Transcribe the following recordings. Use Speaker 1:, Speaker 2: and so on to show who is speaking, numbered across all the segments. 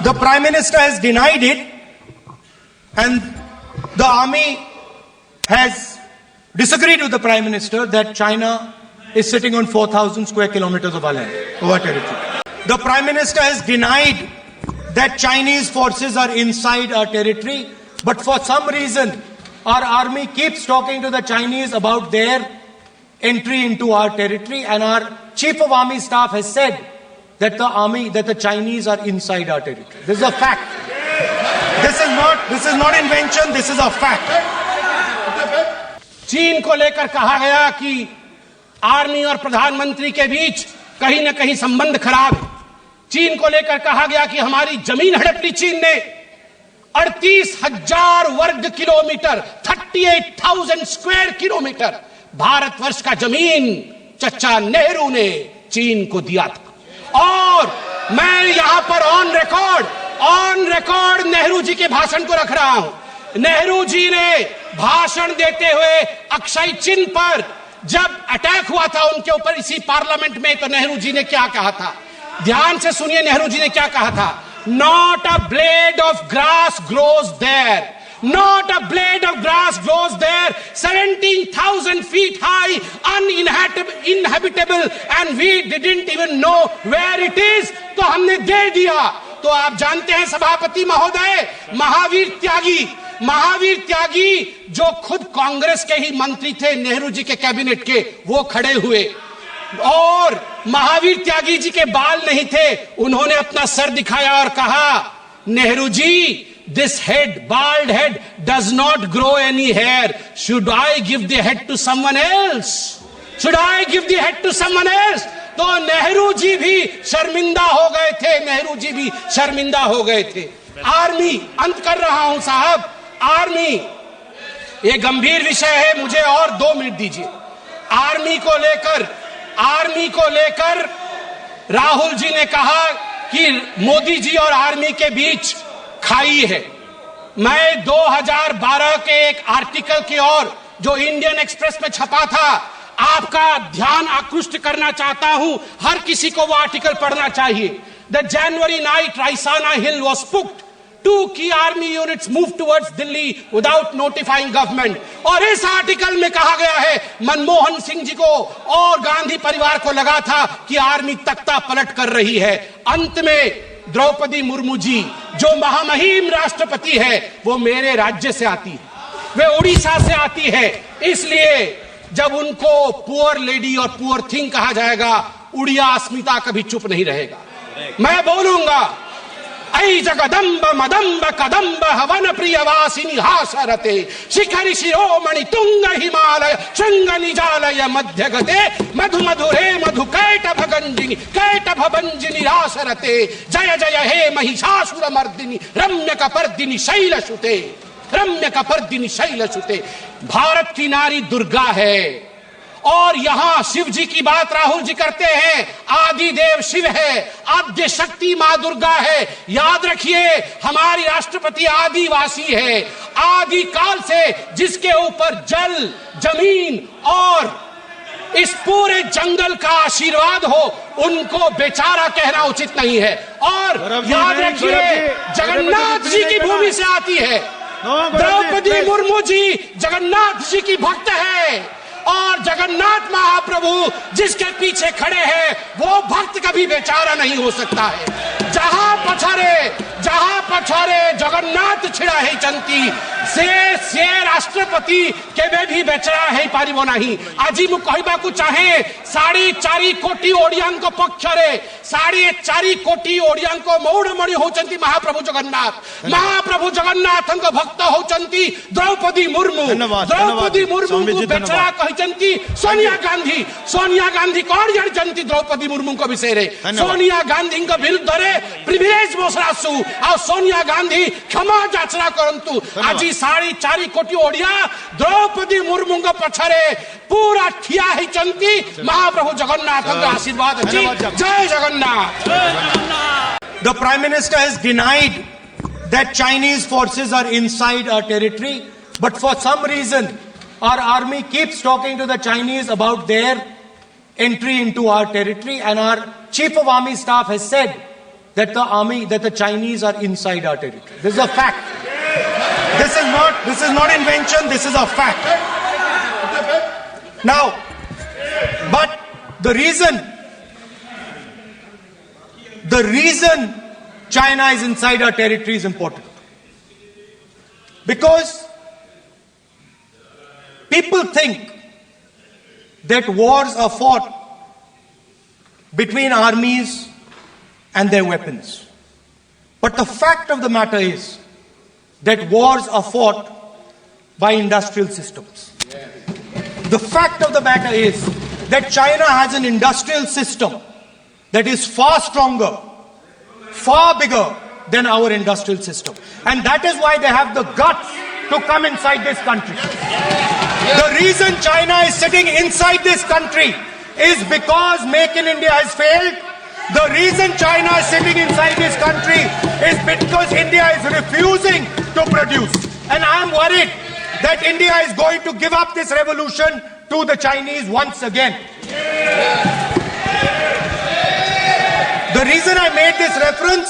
Speaker 1: The Prime Minister has denied it, and the army has disagreed with the Prime Minister that China is sitting on 4,000 square kilometers of our land, of our territory. The Prime Minister has denied that Chinese forces are inside our territory, but for some reason, our army keeps talking to the Chinese about their entry into our territory, and our Chief of Army Staff has said that the Chinese are inside our territory. This is a fact. This is not invention, this is a fact.
Speaker 2: चीन को लेकर कहा गया कि army और प्रधानमंत्री के बीच कहीं न कहीं संबंध खराब है। चीन को लेकर कहा गया कि हमारी जमीन हड़प ली चीन ने। 38,000 वर्ग किलोमीटर, 38,000 स्क्वायर किलोमीटर भारतवर्ष का जमीन चचा नेहरू ने चीन को दिया था। और मैं यहां पर ऑन रिकॉर्ड नेहरू जी के भाषण को रख रहा हूं। नेहरू जी ने भाषण देते हुए अक्षय चिन्ह पर जब अटैक हुआ था उनके ऊपर इसी पार्लियामेंट में, तो नेहरू जी ने क्या कहा था? ध्यान से सुनिए नेहरू जी ने क्या कहा था। Not a blade of grass grows there, not a blade of grass grows there, 17,000 feet high, uninhabitable, and we didn't even know where it is. तो हमने दे दिया। तो आप जानते हैं सभापति महोदय, महावीर त्यागी जो खुद कांग्रेस के ही मंत्री थे, नेहरू जी के कैबिनेट के, वो खड़े हुए और महावीर त्यागी जी के बाल नहीं थे, उन्होंने अपना सर दिखाया और कहा, Nehru ji, this head, bald head, does not grow any hair. Should I give the head to someone else? Should I give the head to someone else? तो नेहरू जी भी शर्मिंदा हो गए थे, आर्मी, अंत कर रहा हूं साहब, आर्मी, ये गंभीर विषय है, मुझे और 2 मिनट दीजिए। आर्मी को लेकर राहुल जी ने कहा कि मोदी जी और आर्मी के बीच खाई है। मैं 2012 के एक आर्टिकल की ओर जो इंडियन एक्सप्रेस में छपा था, आपका ध्यान आकृष्ट करना चाहता हूं। हर किसी को वो आर्टिकल पढ़ना चाहिए। The January night Raisina hill was spooked, 2 key army units moved towards Delhi without notifying government। और इस आर्टिकल में कहा गया है, मनमोहन सिंह जी को और गांधी परिवार को लगा था कि आर्मी तख्ता पलट कर रही है। अंत में द्रौपदी मुर्मू जी जो महामहिम राष्ट्रपति है, वो मेरे राज्य से आती है, वे उड़ीसा से आती है। इसलिए जब उनको पुअर लेडी और पुअर थिंग कहा जाएगा, उड़िया अस्मिता कभी चुप नहीं रहेगा। मैं बोलूंगा, ऐ जगदम्ब मदम्ब कदम्ब हवन प्रियवासिनी हासरते शिखरि शिरोमणि तुंग हिमालय शृंग निजालय मध्य गते मधु मधुरे मधु कैटभ भंजिनी रासरते जय जय हे महिषासुर मर्दिनी रम्य कपर्दिनी शैलसुते। भारत की नारी दुर्गा है, और यहां शिव जी की बात राहुल जी करते हैं। आदि देव शिव है, आद्य शक्ति मां दुर्गा है। याद रखिए, हमारी राष्ट्रपति आदिवासी है, आदि काल से जिसके ऊपर जल, जमीन और इस पूरे जंगल का आशीर्वाद हो, उनको बेचारा कहना उचित नहीं है। और याद रखिए, जगन्नाथ जी की भूमि से आती है। द्रौपदी मुर्मू जी जगन्नाथ जी की भक्त है, और जगन्नाथ महाप्रभु जिसके पीछे खड़े हैं, वो भक्त कभी बेचारा नहीं हो सकता है। जहां पछारे जगन्नाथ छिड़ा है चंती से राष्ट्रपति केवे भी बेचारा है पारिबो नहीं। আজি मु कहबाकू चाहे 4.5 कोटी ओडियान पक्षरे 4.5 कोटी ओडियान मौड़मणि होचंती महाप्रभु जगन्नाथ भक्त होचंती द्रौपदी मुर्मू को बेचारा कहचंती सोनिया गांधी कौन जानचंती द्रौपदी मुर्मू को विषय रे। सोनिया गांधी विरुद्ध रे प्रिविलेज मोसरासु आ सोनिया गांधी क्षमा याचना करंतु। आज 4.5 कोटी ओडिया द्रौपदी मुर्मू पछरे पूरा ठिया ही चंती महाप्रभु जगन्नाथ आशीर्वाद अच्छी। जय Jagannath.
Speaker 1: The Prime Minister has denied that Chinese forces are inside our territory, but for some reason our army keeps talking to the Chinese about their entry into our territory, and our Chief of Army Staff has said that the Chinese are inside our territory. This is a fact. This is not invention, this is a fact. Now, but the reason China is inside our territory is important. Because people think that wars are fought between armies and their weapons. But the fact of the matter is that wars are fought by industrial systems. The fact of the matter is that China has an industrial system that is far stronger, far bigger than our industrial system. And that is why they have the guts to come inside this country. The reason China is sitting inside this country is because Make in India has failed. The reason China is sitting inside this country is because India is refusing to produce. And I am worried that India is going to give up this revolution to the Chinese once again. The reason I made this reference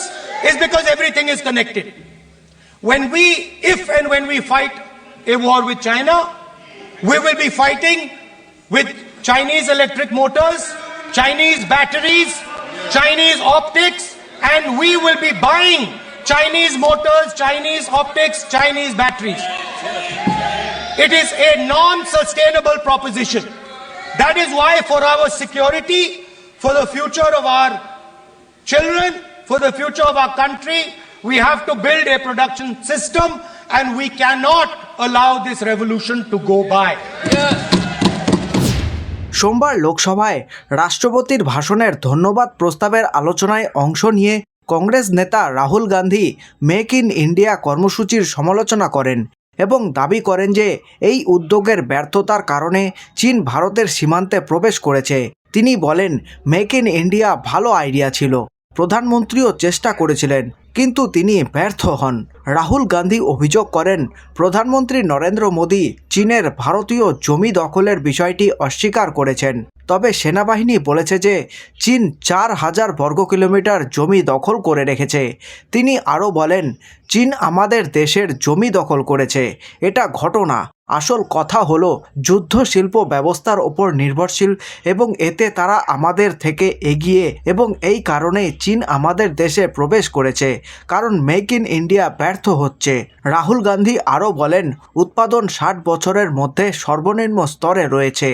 Speaker 1: is because everything is connected. If and when we fight a war with China, we will be fighting with Chinese electric motors, Chinese batteries, Chinese optics, and we will be buying Chinese motors, Chinese optics, Chinese batteries. It is a non-sustainable proposition. That is why for our security, for the future of our children, for the future of our country, we have to build a production system, and we cannot allow this revolution to go by.
Speaker 3: সোমবার লোকসভায় রাষ্ট্রপতির ভাষণের ধন্যবাদ প্রস্তাবের আলোচনায় অংশ নিয়ে কংগ্রেস নেতা Rahul Gandhi make in India কর্মসূচির সমালোচনা করেন এবং দাবি করেন যে এই উদ্যোগের ব্যর্থতার কারণে চীন ভারতের সীমান্তে প্রবেশ করেছে। তিনি বলেন, মেক ইন ইন্ডিয়া ভালো আইডিয়া ছিল, প্রধানমন্ত্রীও চেষ্টা করেছিলেন, কিন্তু তিনি ব্যর্থ হন। রাহুল গান্ধী অভিযোগ করেন, প্রধানমন্ত্রী নরেন্দ্র মোদী চীনের ভারতীয় জমি দখলের বিষয়টি অস্বীকার করেছেন। তবে সেনাবাহিনী বলেছে যে চীন 4000 বর্গ কিলোমিটার জমি দখল করে রেখেছে। তিনি আরও বলেন, চীন আমাদের দেশের জমি দখল করেছে, এটা ঘটনা। আসল কথা হলো যুদ্ধ শিল্প ব্যবস্থার ওপর নির্ভরশীল এবং এতে তারা আমাদের থেকে এগিয়ে, এবং এই কারণেই চীন আমাদের দেশে প্রবেশ করেছে, কারণ মেক ইন ইন্ডিয়া ব্যর্থ হচ্ছে। রাহুল গান্ধী আরও বলেন, উৎপাদন 60 বছরের মধ্যে সর্বনিম্ন স্তরে রয়েছে।